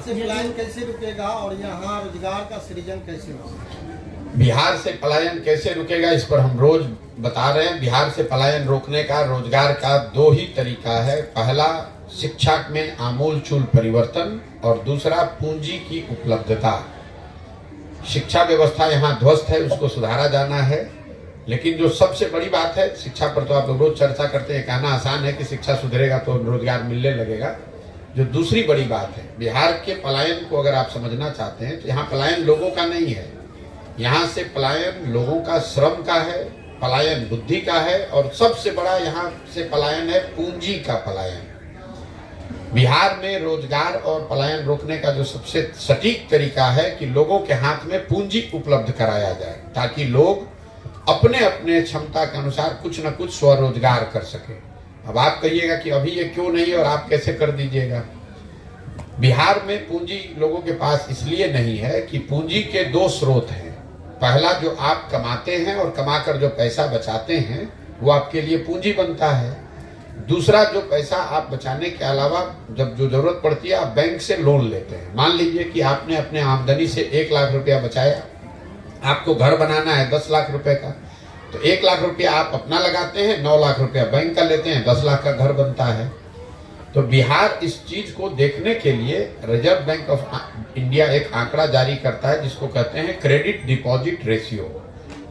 से पलायन कैसे रुकेगा और यहाँ रोजगार का सृजन कैसे होगा? बिहार से पलायन कैसे रुकेगा, इस पर हम रोज बता रहे हैं। बिहार से पलायन रोकने का, रोजगार का दो ही तरीका है। पहला, शिक्षा में आमूलचूल परिवर्तन, और दूसरा पूंजी की उपलब्धता। शिक्षा व्यवस्था यहाँ ध्वस्त है, उसको सुधारा जाना है। लेकिन जो सबसे बड़ी बात है, शिक्षा पर तो आप लोग रोज चर्चा करते हैं, कहना आसान है कि शिक्षा सुधरेगा तो रोजगार मिलने लगेगा। जो दूसरी बड़ी बात है, बिहार के पलायन को अगर आप समझना चाहते हैं तो यहाँ पलायन लोगों का नहीं है, यहाँ से पलायन लोगों का श्रम का है, पलायन बुद्धि का है, और सबसे बड़ा यहाँ से पलायन है पूंजी का पलायन। बिहार में रोजगार और पलायन रोकने का जो सबसे सटीक तरीका है कि लोगों के हाथ में पूंजी उपलब्ध कराया जाए, ताकि लोग अपने अपने क्षमता के अनुसार कुछ न कुछ स्वरोजगार कर सके। अब आप कहिएगा कि अभी ये क्यों नहीं और आप कैसे कर दीजिएगा। बिहार में पूंजी लोगों के पास इसलिए नहीं है कि पूंजी के दो स्रोत हैं। पहला, जो आप कमाते हैं और कमाकर जो पैसा बचाते हैं वो आपके लिए पूंजी बनता है। दूसरा, जो पैसा आप बचाने के अलावा जब जो जरूरत पड़ती है आप बैंक से लोन लेते हैं। मान लीजिए कि आपने अपने आमदनी से 1 लाख रुपया बचाया, आपको घर बनाना है 10 लाख रुपए का, तो 1 लाख रुपया आप अपना लगाते हैं, 9 लाख रुपया बैंक का लेते हैं, 10 लाख का घर बनता है। तो बिहार इस चीज को देखने के लिए रिजर्व बैंक ऑफ इंडिया एक आंकड़ा जारी करता है जिसको कहते हैं क्रेडिट डिपॉजिट रेशियो,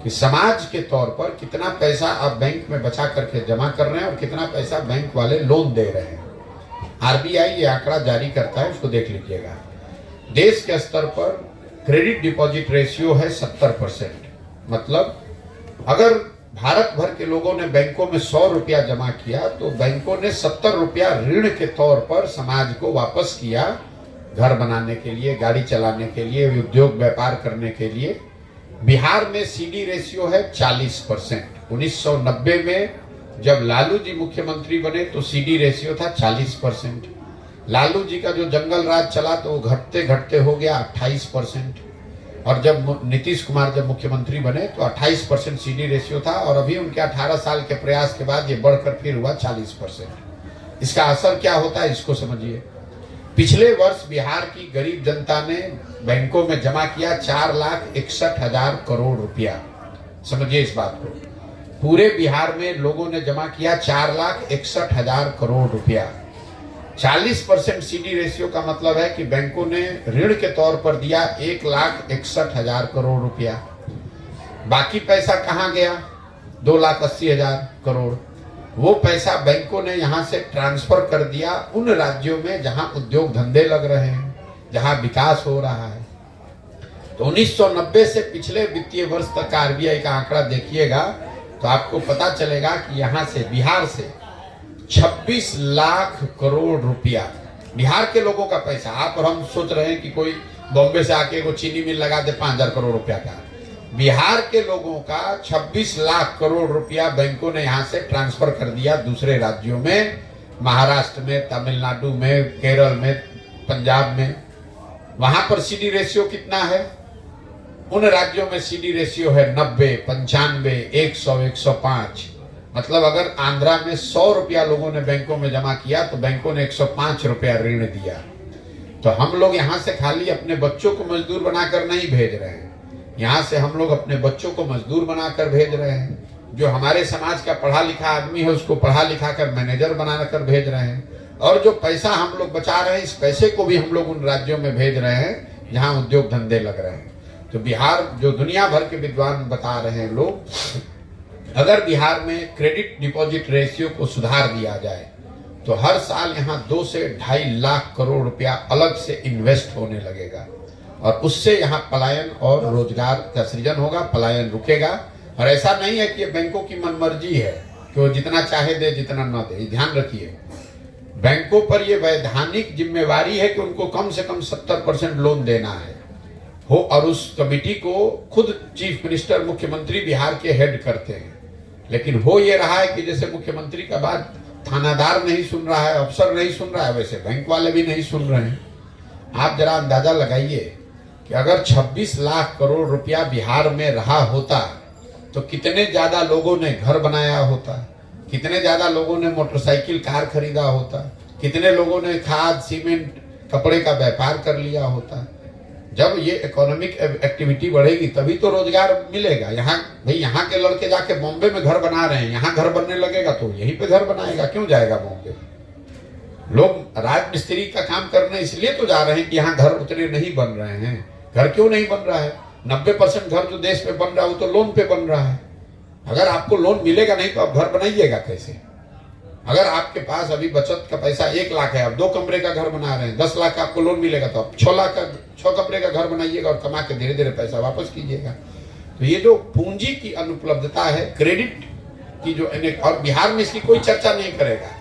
कि समाज के तौर पर कितना पैसा आप बैंक में बचा करके जमा कर रहे हैं और कितना पैसा बैंक वाले लोन दे रहे हैं। आरबीआई ये आंकड़ा जारी करता है, उसको देख लीजिएगा। देश के स्तर पर क्रेडिट डिपॉजिट रेशियो है 70%। मतलब अगर भारत भर के लोगों ने बैंकों में 100 रुपया जमा किया तो बैंकों ने 70 रुपया ऋण के तौर पर समाज को वापस किया, घर बनाने के लिए, गाड़ी चलाने के लिए, उद्योग व्यापार करने के लिए। बिहार में सीडी रेशियो है 40%। 1990 में जब लालू जी मुख्यमंत्री बने तो सीडी रेशियो था 40%। लालू जी का जो जंगल राज चला तो वो घटते घटते हो गया 28%। और जब नीतीश कुमार जब मुख्यमंत्री बने तो 28% सीडी रेशियो था, और अभी उनके 18 साल के प्रयास के बाद ये बढ़कर फिर हुआ 40%। इसका असर क्या होता है इसको समझिए। पिछले वर्ष बिहार की गरीब जनता ने बैंकों में जमा किया 4,61,000 करोड़ रुपया। समझिए इस बात को, पूरे बिहार में लोगों ने जमा किया 4,61,000 करोड़ रुपया। 40% सीडी रेशियो का मतलब है कि बैंकों ने ऋण के तौर पर दिया 1,61,000 करोड़ रुपया। बाकी पैसा कहाँ गया? 2,80,000 करोड़। वो पैसा बैंकों ने यहाँ से ट्रांसफर कर दिया उन राज्यों में जहां उद्योग धंधे लग रहे हैं, जहां विकास हो रहा है। तो 1990 से पिछले वित्तीय वर्ष तक का आरबीआई का आंकड़ा देखिएगा तो आपको पता चलेगा कि यहाँ से बिहार से 26 लाख करोड़ रुपया बिहार के लोगों का पैसा। आप और हम सोच रहे हैं कि कोई बॉम्बे से आके वो चीनी मिल लगा दे 5,000 करोड़ रुपया का। बिहार के लोगों का 26 लाख करोड़ रुपया बैंकों ने यहाँ से ट्रांसफर कर दिया दूसरे राज्यों में, महाराष्ट्र में, तमिलनाडु में, केरल में, पंजाब में। वहां पर सीडी रेशियो कितना है? उन राज्यों में सीडी रेशियो है 90, 95, 100, 105। मतलब अगर आंध्रा में 100 रुपया लोगों ने बैंकों में जमा किया तो बैंकों ने 105 रुपया ऋण दिया। तो हम लोग यहाँ से खाली अपने बच्चों को मजदूर बनाकर नहीं भेज रहे हैं, यहाँ से हम लोग अपने बच्चों को मजदूर बनाकर भेज रहे हैं। जो हमारे समाज का पढ़ा लिखा आदमी है उसको पढ़ा लिखा कर मैनेजर बनाकर भेज रहे हैं। और जो पैसा हम लोग बचा रहे हैं इस पैसे को भी हम लोग उन राज्यों में भेज रहे हैं जहाँ उद्योग धंधे लग रहे हैं। तो बिहार, जो दुनिया भर के विद्वान बता रहे हैं लोग, अगर बिहार में क्रेडिट डिपॉजिट रेशियो को सुधार दिया जाए तो हर साल यहाँ 2 से 2.5 लाख करोड़ रुपया अलग से इन्वेस्ट होने लगेगा, और उससे यहाँ पलायन और रोजगार का सृजन होगा, पलायन रुकेगा। और ऐसा नहीं है कि ये बैंकों की मनमर्जी है कि वो जितना चाहे दे जितना न दे। ध्यान रखिए, बैंकों पर ये वैधानिक जिम्मेवारी है कि उनको कम से कम 70% लोन देना है हो, और उस कमिटी को खुद चीफ मिनिस्टर, मुख्यमंत्री बिहार के हेड करते हैं। लेकिन हो ये रहा है कि जैसे मुख्यमंत्री का बात थानादार नहीं सुन रहा है, अफसर नहीं सुन रहा है, वैसे बैंक वाले भी नहीं सुन रहे हैं। आप जरा अंदाजा लगाइए कि अगर 26 लाख करोड़ रुपया बिहार में रहा होता तो कितने ज्यादा लोगों ने घर बनाया होता, कितने ज्यादा लोगों ने मोटरसाइकिल कार खरीदा होता, कितने लोगों ने खाद, सीमेंट, कपड़े का व्यापार कर लिया होता। जब ये इकोनॉमिक एक्टिविटी बढ़ेगी तभी तो रोजगार मिलेगा। यहाँ भाई यहाँ के लड़के जाके बॉम्बे में घर बना रहे हैं, यहाँ घर बनने लगेगा तो यहीं पे घर बनाएगा, क्यों जाएगा बॉम्बे? लोग राज मिस्त्री का काम करने इसलिए तो जा रहे हैं कि यहाँ घर उतने नहीं बन रहे हैं। घर क्यों नहीं बन रहा है? 90% घर जो देश में बन रहा है वो तो लोन पे बन रहा है। अगर आपको लोन मिलेगा नहीं तो आप घर बनाइएगा कैसे? अगर आपके पास अभी बचत का पैसा 1 लाख है, आप 2 कमरे का घर बना रहे हैं, 10 लाख का आपको लोन मिलेगा तो आप 6 कमरे का घर बनाइएगा और कमा के धीरे धीरे पैसा वापस कीजिएगा। तो ये जो पूंजी की अनुपलब्धता है, क्रेडिट की जो, और बिहार में इसकी कोई चर्चा नहीं करेगा।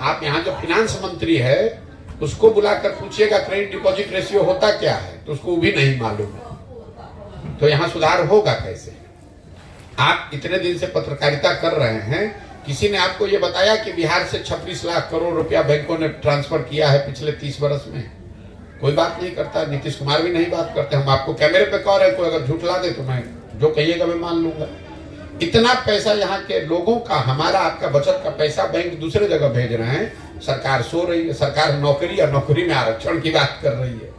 आप यहाँ जो फाइनेंस मंत्री है उसको बुलाकर पूछिएगा क्रेडिट डिपॉजिट रेशियो होता क्या है, तो उसको भी नहीं मालूम। तो यहाँ सुधार होगा कैसे? आप इतने दिन से पत्रकारिता कर रहे हैं, किसी ने आपको ये बताया कि बिहार से 26 लाख करोड़ रुपया बैंकों ने ट्रांसफर किया है पिछले 30 वर्ष में? कोई बात नहीं करता, नीतीश कुमार भी नहीं बात करते। हम आपको कैमरे पे कह रहे हैं, कोई अगर झूठला दे तो मैं जो कहिएगा मैं मान लूंगा। इतना पैसा यहाँ के लोगों का, हमारा आपका बचत का पैसा बैंक दूसरे जगह भेज रहे हैं, सरकार सो रही है। सरकार नौकरी या नौकरी में आरक्षण की बात कर रही है।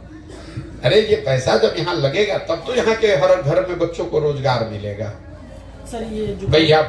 अरे ये पैसा जब यहाँ लगेगा तब तो यहाँ के हर घर में बच्चों को रोजगार मिलेगा। सर ये जो भैया